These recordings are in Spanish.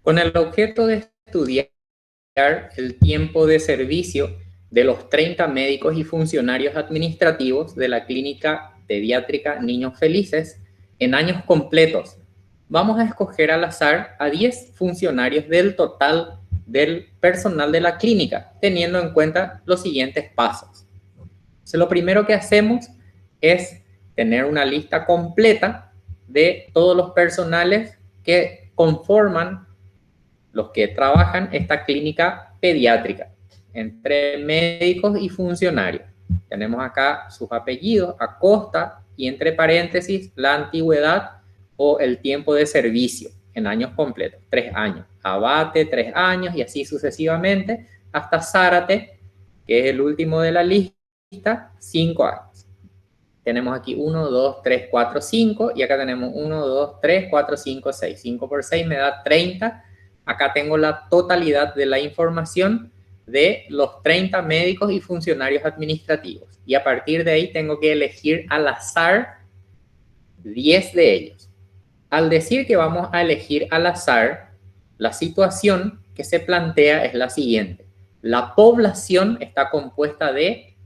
con el objeto de estudiar el tiempo de servicio de los 30 médicos y funcionarios administrativos de la Clínica Pediátrica Niños Felices en años completos. Vamos a escoger al azar a 10 funcionarios del total del personal de la clínica, teniendo en cuenta los siguientes pasos. Entonces, lo primero que hacemos es tener una lista completa de todos los personales que conforman los que trabajan esta clínica pediátrica, entre médicos y funcionarios. Tenemos acá sus apellidos, Acosta, y entre paréntesis la antigüedad o el tiempo de servicio en años completos, 3 años. Abate, 3 años, y así sucesivamente, hasta Zárate, que es el último de la lista, 5 años. Tenemos aquí 1, 2, 3, 4, 5, y acá tenemos 1, 2, 3, 4, 5, 6. 5 por 6 me da 30. Acá tengo la totalidad de la información de los 30 médicos y funcionarios administrativos. Y a partir de ahí tengo que elegir al azar 10 de ellos. Al decir que vamos a elegir al azar, la situación que se plantea es la siguiente. La población está compuesta de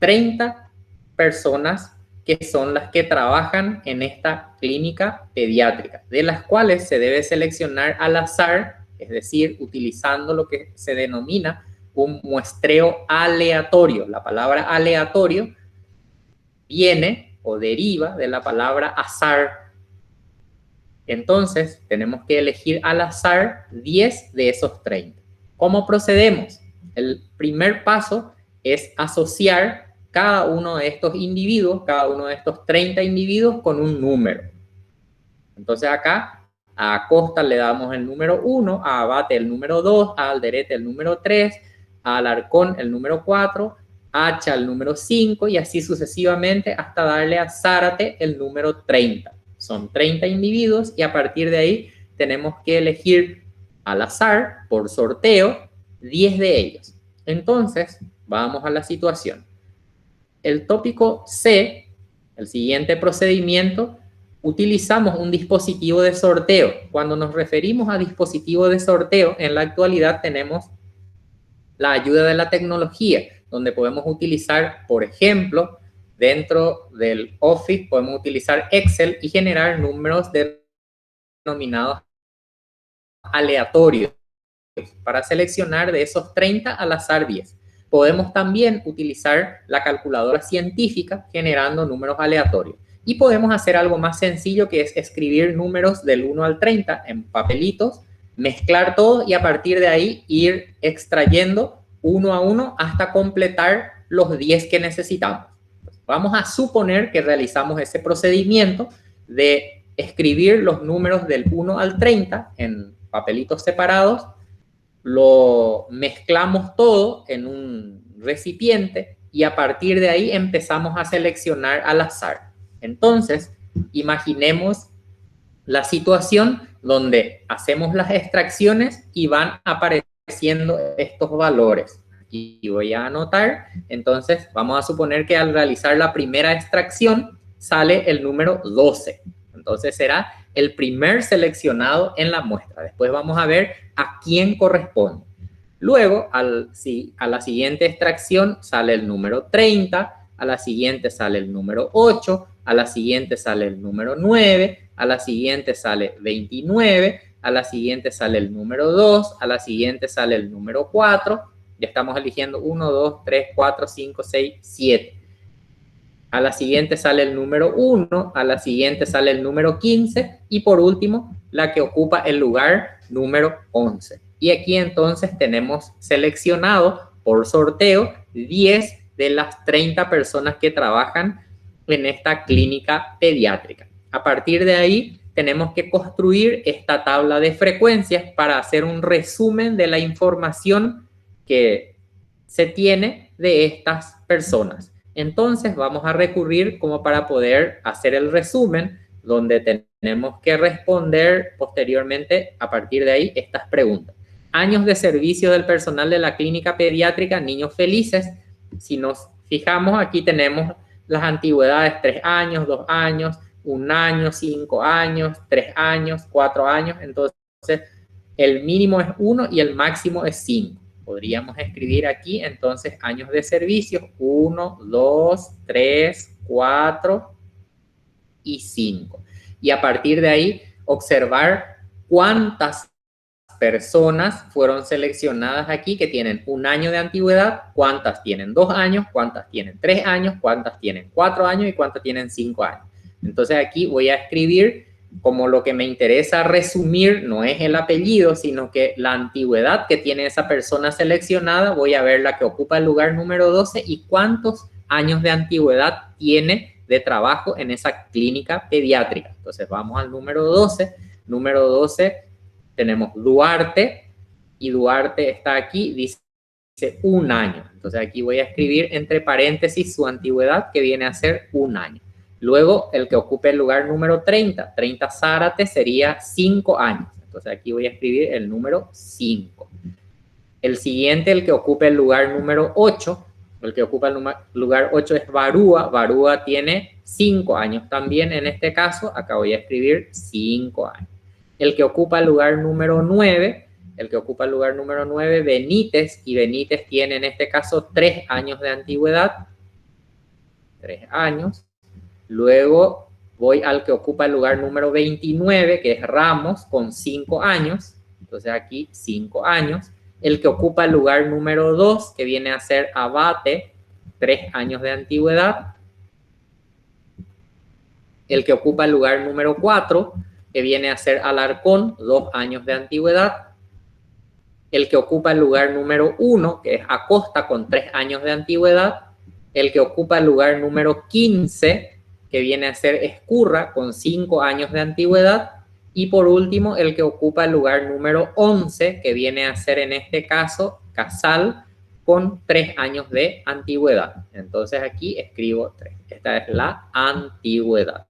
30 personas que son las que trabajan en esta clínica pediátrica, de las cuales se debe seleccionar al azar, es decir, utilizando lo que se denomina un muestreo aleatorio. La palabra aleatorio viene o deriva de la palabra azar. Entonces, tenemos que elegir al azar 10 de esos 30. ¿Cómo procedemos? El primer paso es asociar cada uno de estos individuos, cada uno de estos 30 individuos con un número. Entonces acá a Acosta le damos el número 1, a Abate el número 2, a Alderete el número 3, a Alarcón el número 4, a Hacha el número 5 y así sucesivamente hasta darle a Zárate el número 30. Son 30 individuos y a partir de ahí tenemos que elegir al azar, por sorteo, 10 de ellos. Entonces, vamos a la situación. El tópico C, el siguiente procedimiento, utilizamos un dispositivo de sorteo. Cuando nos referimos a dispositivo de sorteo, en la actualidad tenemos la ayuda de la tecnología, donde podemos utilizar, por ejemplo, dentro del Office, podemos utilizar Excel y generar números denominados aleatorios para seleccionar de esos 30 al azar 10. Podemos también utilizar la calculadora científica generando números aleatorios. Y podemos hacer algo más sencillo, que es escribir números del 1 al 30 en papelitos, mezclar todo y a partir de ahí ir extrayendo uno a uno hasta completar los 10 que necesitamos. Vamos a suponer que realizamos ese procedimiento de escribir los números del 1 al 30 en papelitos separados, lo mezclamos todo en un recipiente y a partir de ahí empezamos a seleccionar al azar. Entonces, imaginemos la situación donde hacemos las extracciones y van apareciendo estos valores. Aquí voy a anotar. Entonces, vamos a suponer que al realizar la primera extracción sale el número 12. Entonces, será el primer seleccionado en la muestra. Después vamos a ver a quién corresponde. Luego, a la siguiente extracción sale el número 30, a la siguiente sale el número 8, a la siguiente sale el número 9, a la siguiente sale 29, a la siguiente sale el número 2, a la siguiente sale el número 4. Ya estamos eligiendo 1, 2, 3, 4, 5, 6, 7. A la siguiente sale el número 1, a la siguiente sale el número 15 y por último la que ocupa el lugar número 11. Y aquí entonces tenemos seleccionado por sorteo 10 de las 30 personas que trabajan en esta clínica pediátrica. A partir de ahí tenemos que construir esta tabla de frecuencias para hacer un resumen de la información que se tiene de estas personas. Entonces vamos a recurrir como para poder hacer el resumen, donde tenemos que responder posteriormente a partir de ahí estas preguntas. Años de servicio del personal de la clínica pediátrica Niños Felices. Si nos fijamos, aquí tenemos las antigüedades: 3 años, 2 años, 1 año, 5 años, 3 años, 4 años. Entonces El mínimo es 1 y el máximo es 5. Podríamos escribir aquí entonces años de servicio, 1, 2, 3, 4 y 5. Y a partir de ahí observar cuántas personas fueron seleccionadas aquí que tienen 1 año de antigüedad, cuántas tienen 2 años, cuántas tienen 3 años, cuántas tienen 4 años y cuántas tienen 5 años. Entonces aquí voy a escribir como lo que me interesa resumir no es el apellido, sino que la antigüedad que tiene esa persona seleccionada. Voy a ver la que ocupa el lugar número 12 y cuántos años de antigüedad tiene de trabajo en esa clínica pediátrica. Entonces vamos al número 12. Número 12 tenemos Duarte y Duarte está aquí, dice 1 año. Entonces aquí voy a escribir entre paréntesis su antigüedad que viene a ser 1 año. Luego, el que ocupe el lugar número 30, 30 Zárate sería 5 años. Entonces aquí voy a escribir el número 5. El siguiente, el que ocupe el lugar número 8, el que ocupa el lugar 8 es Barúa. Barúa tiene 5 años también en este caso. Acá voy a escribir 5 años. El que ocupa el lugar número 9, Benítez, y Benítez tiene en este caso 3 años de antigüedad. 3 años. Luego voy al que ocupa el lugar número 29, que es Ramos, con 5 años. Entonces aquí 5 años. El que ocupa el lugar número 2, que viene a ser Abate, 3 años de antigüedad. El que ocupa el lugar número 4, que viene a ser Alarcón, 2 años de antigüedad. El que ocupa el lugar número 1, que es Acosta, con 3 años de antigüedad. El que ocupa el lugar número 15, que viene a ser Escurra, con 5 años de antigüedad. Y por último, el que ocupa el lugar número 11, que viene a ser en este caso Casal, con 3 años de antigüedad. Entonces aquí escribo 3. Esta es la antigüedad,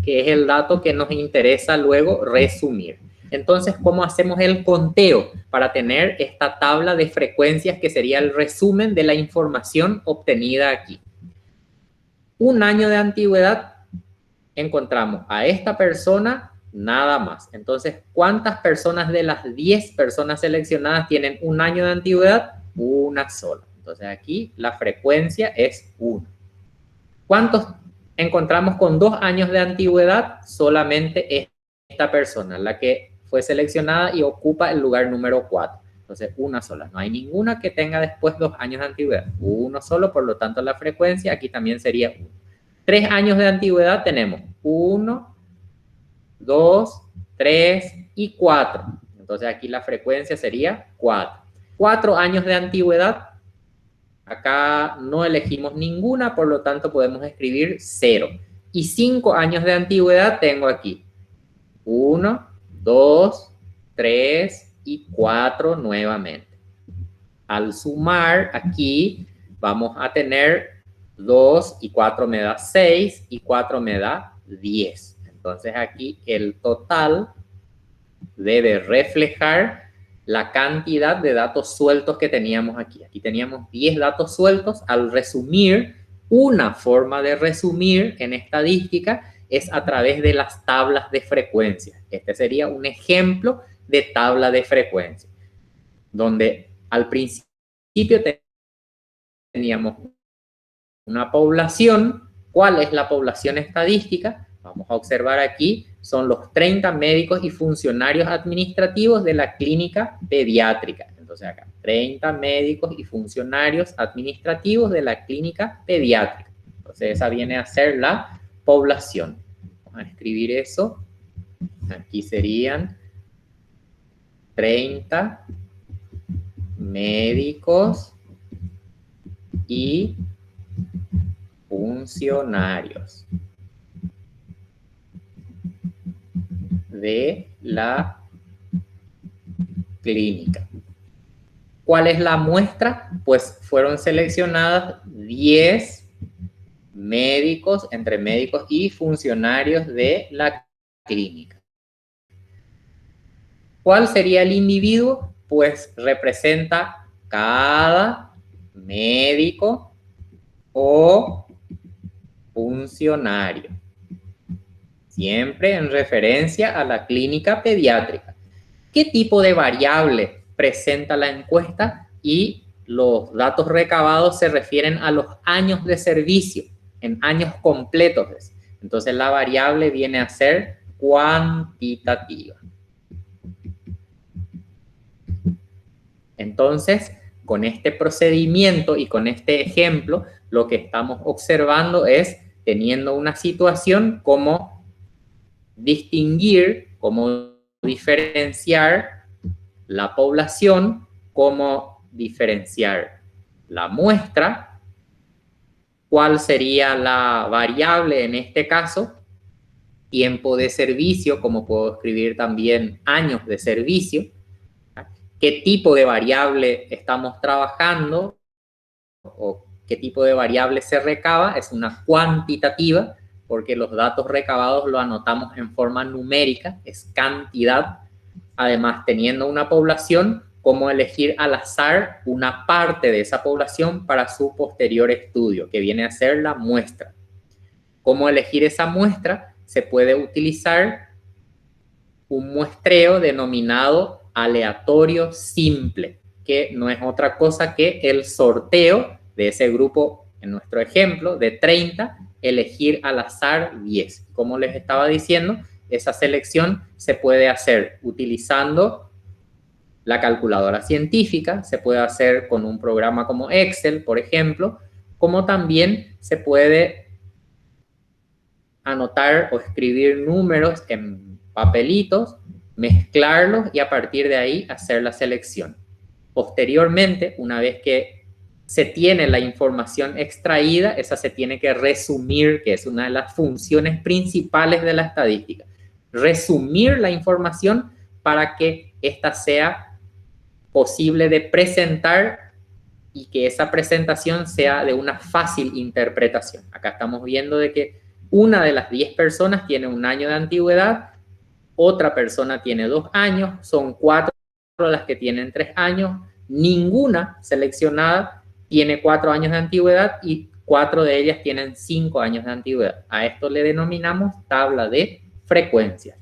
que es el dato que nos interesa luego resumir. Entonces, ¿cómo hacemos el conteo para tener esta tabla de frecuencias que sería el resumen de la información obtenida aquí? 1 año de antigüedad, encontramos a esta persona nada más. Entonces, ¿cuántas personas de las 10 personas seleccionadas tienen 1 año de antigüedad? Una sola. Entonces aquí la frecuencia es 1. ¿Cuántos encontramos con 2 años de antigüedad? Solamente esta persona, la que fue seleccionada y ocupa el lugar número 4. Entonces, una sola. No hay ninguna que tenga después 2 años de antigüedad. Uno solo, por lo tanto, la frecuencia aquí también sería 1. 3 años de antigüedad tenemos 1, 2, 3 y 4. Entonces, aquí la frecuencia sería 4. 4 años de antigüedad. Acá no elegimos ninguna, por lo tanto, podemos escribir 0. Y 5 años de antigüedad tengo aquí 1, 2, 3 y 4 nuevamente. Al sumar aquí vamos a tener 2 y 4 me da 6 y 4 me da 10. Entonces aquí el total debe reflejar la cantidad de datos sueltos que teníamos aquí. Aquí teníamos 10 datos sueltos. Al resumir, una forma de resumir en estadística es a través de las tablas de frecuencia. Este sería un ejemplo de tabla de frecuencia, donde al principio teníamos una población. ¿Cuál es la población estadística? Vamos a observar aquí, son los 30 médicos y funcionarios administrativos de la clínica pediátrica. Entonces acá, 30 médicos y funcionarios administrativos de la clínica pediátrica. Entonces esa viene a ser la población. Vamos a escribir eso. Aquí serían 30 médicos y funcionarios de la clínica. ¿Cuál es la muestra? Pues fueron seleccionadas 10 médicos, entre médicos y funcionarios de la clínica. ¿Cuál sería el individuo? Pues representa cada médico o funcionario, siempre en referencia a la clínica pediátrica. qué tipo de variable presenta la encuesta y los datos recabados se refieren a los años de servicio, en años completos. Entonces la variable viene a ser cuantitativa. Entonces, con este procedimiento y con este ejemplo, lo que estamos observando es, teniendo una situación, cómo distinguir, cómo diferenciar la población, cómo diferenciar la muestra, cuál sería la variable en este caso, tiempo de servicio, como puedo escribir también años de servicio, qué tipo de variable estamos trabajando o qué tipo de variable se recaba, es una cuantitativa, porque los datos recabados lo anotamos en forma numérica, es cantidad. Además, teniendo una población, cómo elegir al azar una parte de esa población para su posterior estudio, que viene a ser la muestra. Cómo elegir esa muestra, se puede utilizar un muestreo denominado aleatorio simple, que no es otra cosa que el sorteo de ese grupo, en nuestro ejemplo, de 30, elegir al azar 10. Como les estaba diciendo, esa selección se puede hacer utilizando la calculadora científica, se puede hacer con un programa como Excel, por ejemplo, como también se puede anotar o escribir números en papelitos, mezclarlos y a partir de ahí hacer la selección. Posteriormente, una vez que se tiene la información extraída, esa se tiene que resumir, que es una de las funciones principales de la estadística. Resumir la información para que ésta sea posible de presentar y que esa presentación sea de una fácil interpretación. Acá estamos viendo de que una de las 10 personas tiene 1 año de antigüedad, otra persona tiene 2 años, son 4 las que tienen 3 años, ninguna seleccionada tiene 4 años de antigüedad y 4 de ellas tienen 5 años de antigüedad. A esto le denominamos tabla de frecuencias.